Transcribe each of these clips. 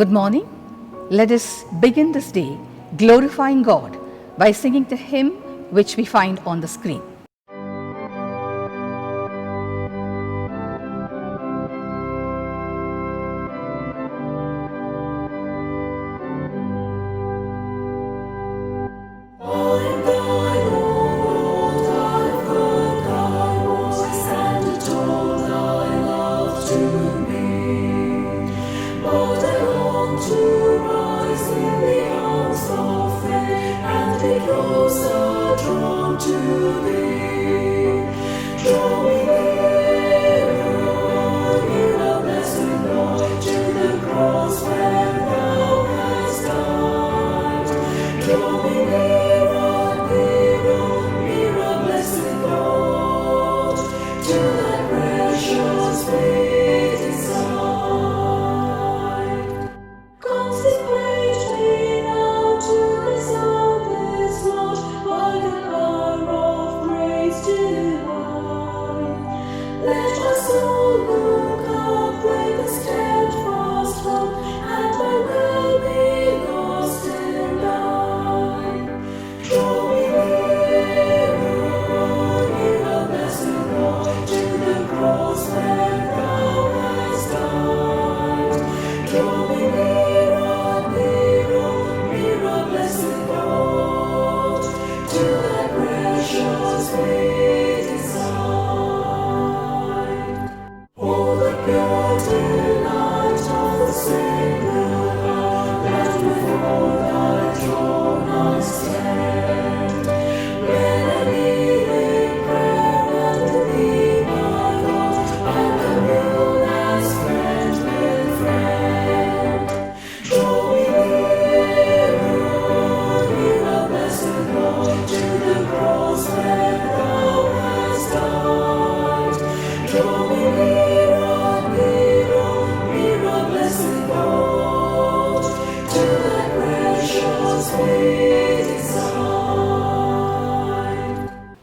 Good morning. Let us begin this day glorifying God by singing the hymn which we find on the screen.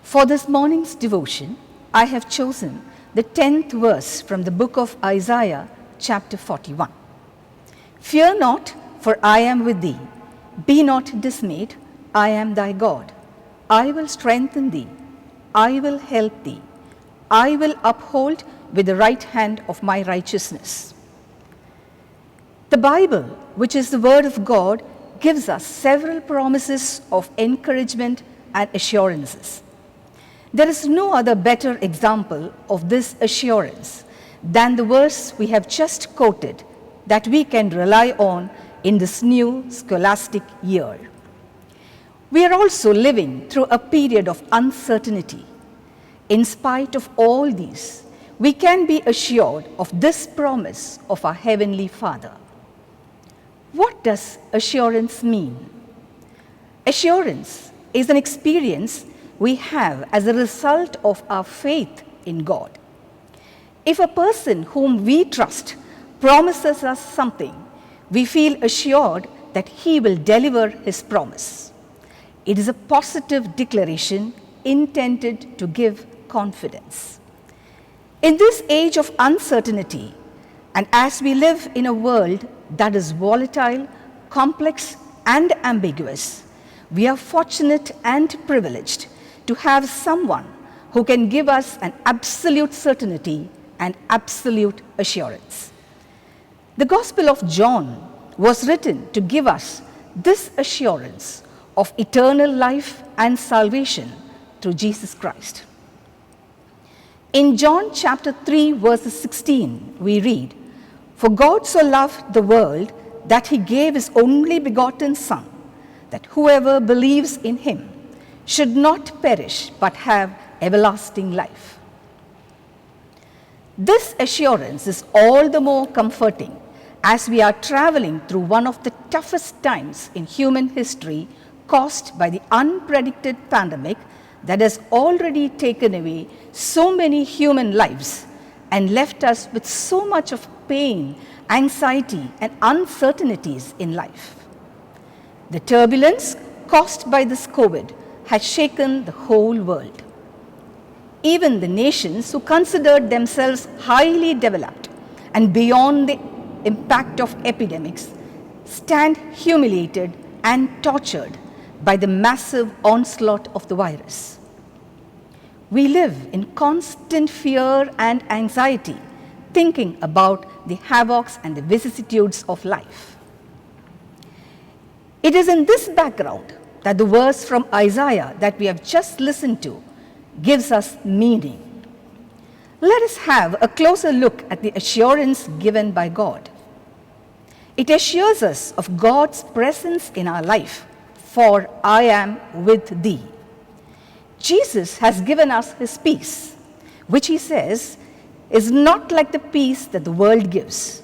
For this morning's devotion, I have chosen the 10th verse from the book of Isaiah, chapter 41. Fear not, for I am with thee. Be not dismayed, I am thy God. I will strengthen thee. I will help thee. I will uphold with the right hand of my righteousness. The Bible, which is the Word of God, gives us several promises of encouragement and assurances. There is no other better example of this assurance than the verse we have just quoted that we can rely on in this new scholastic year. We are also living through a period of uncertainty. In spite of all these, we can be assured of this promise of our Heavenly Father. What does assurance mean? Assurance is an experience we have as a result of our faith in God. If a person whom we trust promises us something, we feel assured that he will deliver his promise. It is a positive declaration intended to give confidence. In this age of uncertainty, and as we live in a world that is volatile, complex, and ambiguous, we are fortunate and privileged to have someone who can give us an absolute certainty and absolute assurance. The Gospel of John was written to give us this assurance of eternal life and salvation through Jesus Christ. In John chapter 3, verse 16, we read, "For God so loved the world that he gave his only begotten Son, that whoever believes in him should not perish but have everlasting life." This assurance is all the more comforting as we are traveling through one of the toughest times in human history caused by the unpredicted pandemic that has already taken away so many human lives and left us with so much of pain, anxiety, and uncertainties in life. The turbulence caused by this COVID has shaken the whole world. Even the nations who considered themselves highly developed and beyond the impact of epidemics stand humiliated and tortured by the massive onslaught of the virus. We live in constant fear and anxiety, thinking about the havocs and the vicissitudes of life. It is in this background that the verse from Isaiah that we have just listened to gives us meaning. Let us have a closer look at the assurance given by God. It assures us of God's presence in our life, for I am with thee. Jesus has given us his peace, which he says is not like the peace that the world gives.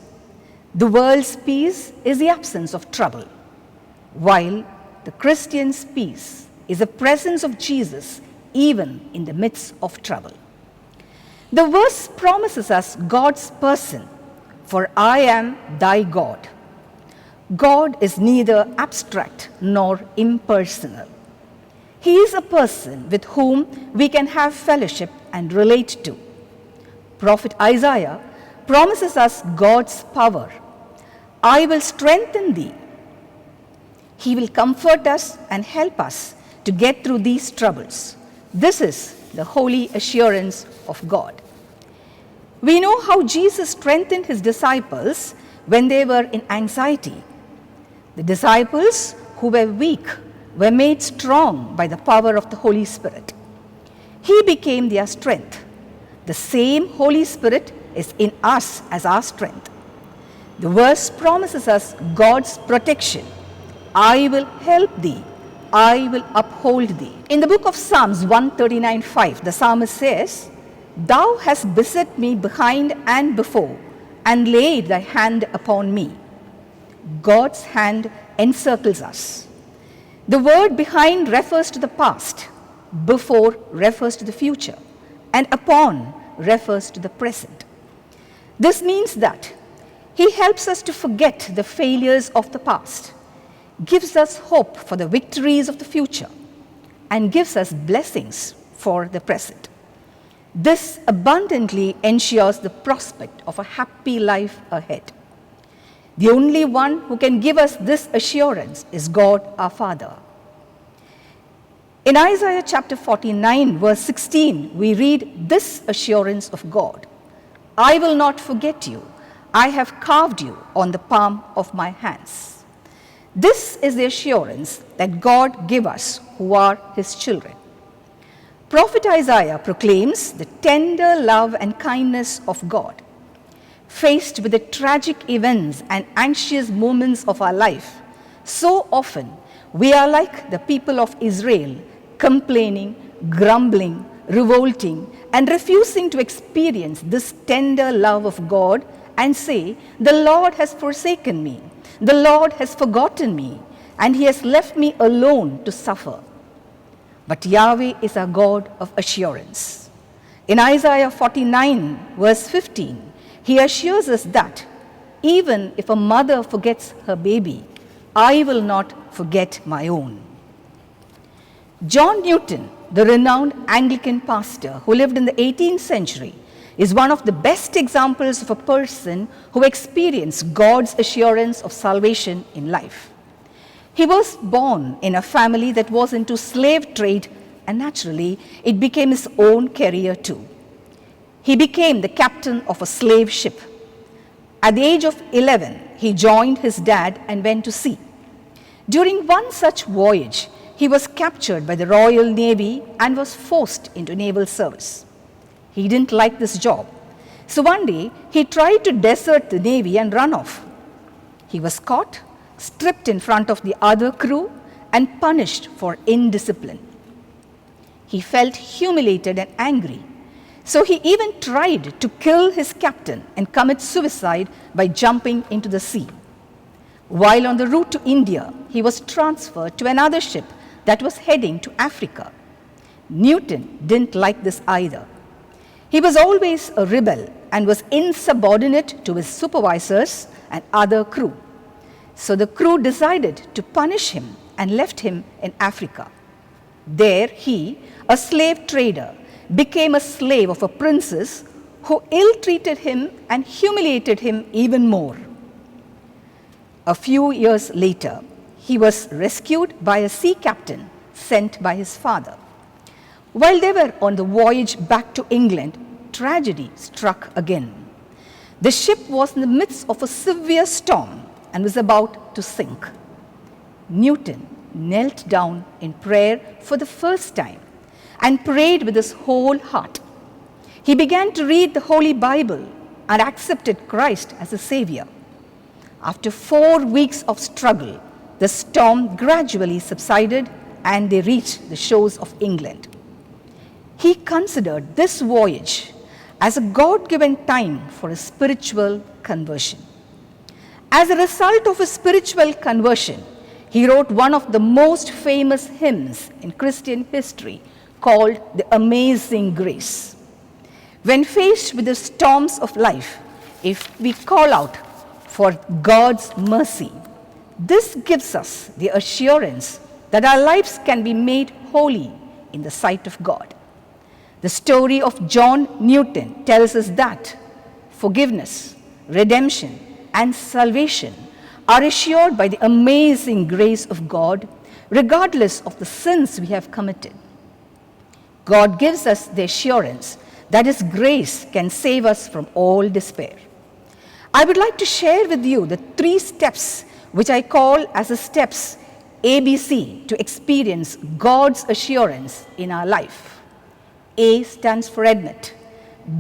The world's peace is the absence of trouble, while the Christian's peace is the presence of Jesus even in the midst of trouble. The verse promises us God's person, for I am thy God. God is neither abstract nor impersonal. He is a person with whom we can have fellowship and relate to. Prophet Isaiah promises us God's power. I will strengthen thee. He will comfort us and help us to get through these troubles. This is the holy assurance of God. We know how Jesus strengthened his disciples when they were in anxiety. The disciples who were weak were made strong by the power of the Holy Spirit. He became their strength. The same Holy Spirit is in us as our strength. The verse promises us God's protection. I will help thee. I will uphold thee. In the book of Psalms 139:5, the psalmist says, Thou hast beset me behind and before, and laid thy hand upon me. God's hand encircles us. The word behind refers to the past, before refers to the future, and upon refers to the present. This means that he helps us to forget the failures of the past, gives us hope for the victories of the future, and gives us blessings for the present. This abundantly ensures the prospect of a happy life ahead. The only one who can give us this assurance is God our Father. In Isaiah chapter 49, verse 16, we read this assurance of God. I will not forget you. I have carved you on the palm of my hands. This is the assurance that God gives us who are his children. Prophet Isaiah proclaims the tender love and kindness of God. Faced with the tragic events and anxious moments of our life, so often we are like the people of Israel, complaining, grumbling, revolting, and refusing to experience this tender love of God and say, the Lord has forsaken me, the Lord has forgotten me, and he has left me alone to suffer. But Yahweh is our God of assurance. In Isaiah 49, verse 15, he assures us that even if a mother forgets her baby, I will not forget my own. John Newton, the renowned Anglican pastor who lived in the 18th century, is one of the best examples of a person who experienced God's assurance of salvation in life. He was born in a family that was into slave trade, and naturally, it became his own career too. He became the captain of a slave ship. At the age of 11, he joined his dad and went to sea. During one such voyage, he was captured by the Royal Navy and was forced into naval service. He didn't like this job. So one day, he tried to desert the Navy and run off. He was caught, stripped in front of the other crew, and punished for indiscipline. He felt humiliated and angry. So he even tried to kill his captain and commit suicide by jumping into the sea. While on the route to India, he was transferred to another ship that was heading to Africa. Newton didn't like this either. He was always a rebel and was insubordinate to his supervisors and other crew. So the crew decided to punish him and left him in Africa. There he, a slave trader, became a slave of a princess who ill-treated him and humiliated him even more. A few years later, he was rescued by a sea captain sent by his father. While they were on the voyage back to England, tragedy struck again. The ship was in the midst of a severe storm and was about to sink. Newton knelt down in prayer for the first time and prayed with his whole heart. He began to read the Holy Bible and accepted Christ as a Savior. After 4 weeks of struggle, the storm gradually subsided and they reached the shores of England. He considered this voyage as a God-given time for a spiritual conversion. As a result of his spiritual conversion, he wrote one of the most famous hymns in Christian history called The Amazing Grace. When faced with the storms of life, if we call out for God's mercy, this gives us the assurance that our lives can be made holy in the sight of God. The story of John Newton tells us that forgiveness, redemption, and salvation are assured by the amazing grace of God, regardless of the sins we have committed. God gives us the assurance that His grace can save us from all despair. I would like to share with you the 3 steps which I call as the steps ABC to experience God's assurance in our life. A stands for admit,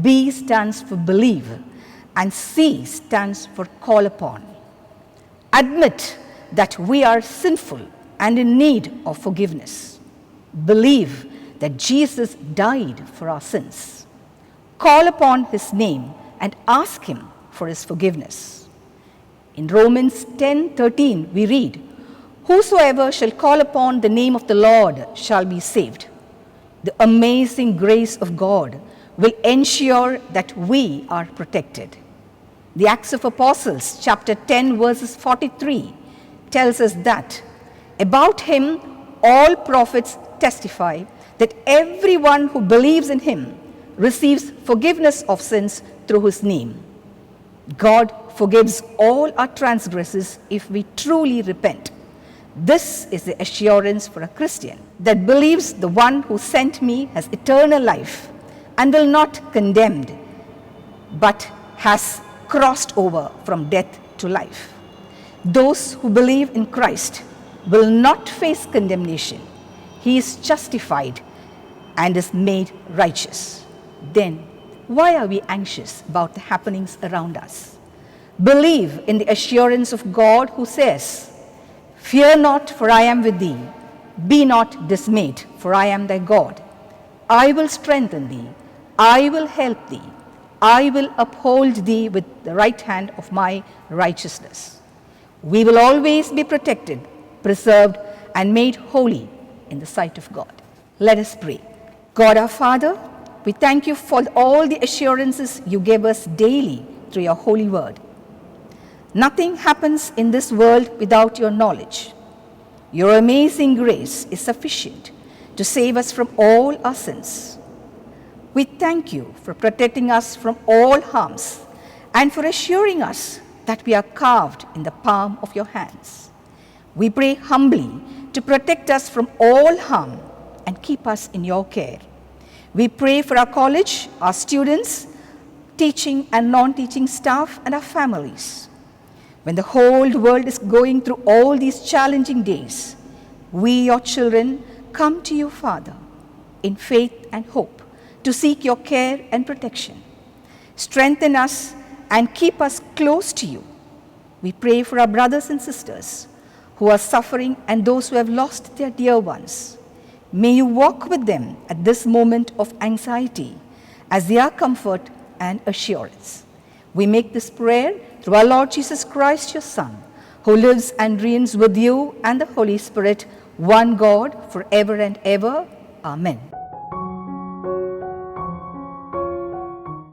B stands for believe, and C stands for call upon. Admit that we are sinful and in need of forgiveness. Believe that Jesus died for our sins. Call upon His name and ask Him for His forgiveness. In Romans 10:13 we read, "Whosoever shall call upon the name of the Lord shall be saved." The amazing grace of God will ensure that we are protected. The Acts of Apostles, chapter 10, verses 43, tells us that about Him all prophets testify that everyone who believes in Him receives forgiveness of sins through His name. God forgives all our transgressions if we truly repent. This is the assurance for a Christian that believes the one who sent me has eternal life and will not condemned, but has crossed over from death to life. Those who believe in Christ will not face condemnation. He is justified and is made righteous. Then, why are we anxious about the happenings around us? Believe in the assurance of God who says, "Fear not, for I am with thee. Be not dismayed, for I am thy God. I will strengthen thee. I will help thee. I will uphold thee with the right hand of my righteousness." We will always be protected, preserved, and made holy in the sight of God. Let us pray. God our Father, we thank you for all the assurances you give us daily through your holy word. Nothing happens in this world without your knowledge. Your amazing grace is sufficient to save us from all our sins. We thank you for protecting us from all harms and for assuring us that we are carved in the palm of your hands. We pray humbly to protect us from all harm and keep us in your care. We pray for our college, our students, teaching and non-teaching staff, and our families. When the whole world is going through all these challenging days, we, your children, come to you, Father, in faith and hope, to seek your care and protection. Strengthen us and keep us close to you. We pray for our brothers and sisters who are suffering and those who have lost their dear ones. May you walk with them at this moment of anxiety as their comfort and assurance. We make this prayer through our Lord Jesus Christ, your Son, who lives and reigns with you and the Holy Spirit, one God, forever and ever. Amen.